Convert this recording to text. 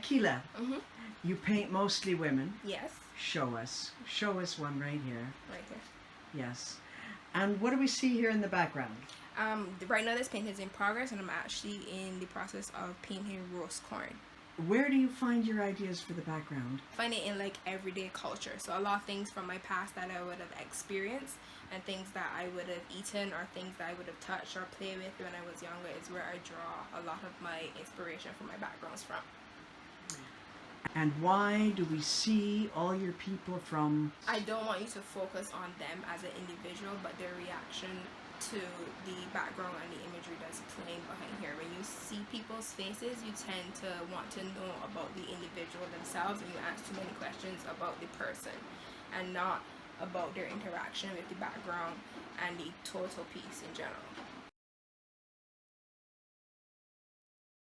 Akilah, you paint mostly women. Yes. Show us one right here. Right here. Yes. And what do we see here in the background? Right now this painting is in progress, and I'm actually in the process of painting roast corn. Where do you find your ideas for the background? I find it in like everyday culture. So a lot of things from my past that I would have experienced, and things that I would have eaten, or things that I would have touched or played with when I was younger is where I draw a lot of my inspiration for my backgrounds from. And why do we see all your people from... I don't want you to focus on them as an individual, but their reaction to the background and the imagery that's playing behind here. When you see people's faces, you tend to want to know about the individual themselves, and you ask too many questions about the person and not about their interaction with the background and the total piece in general.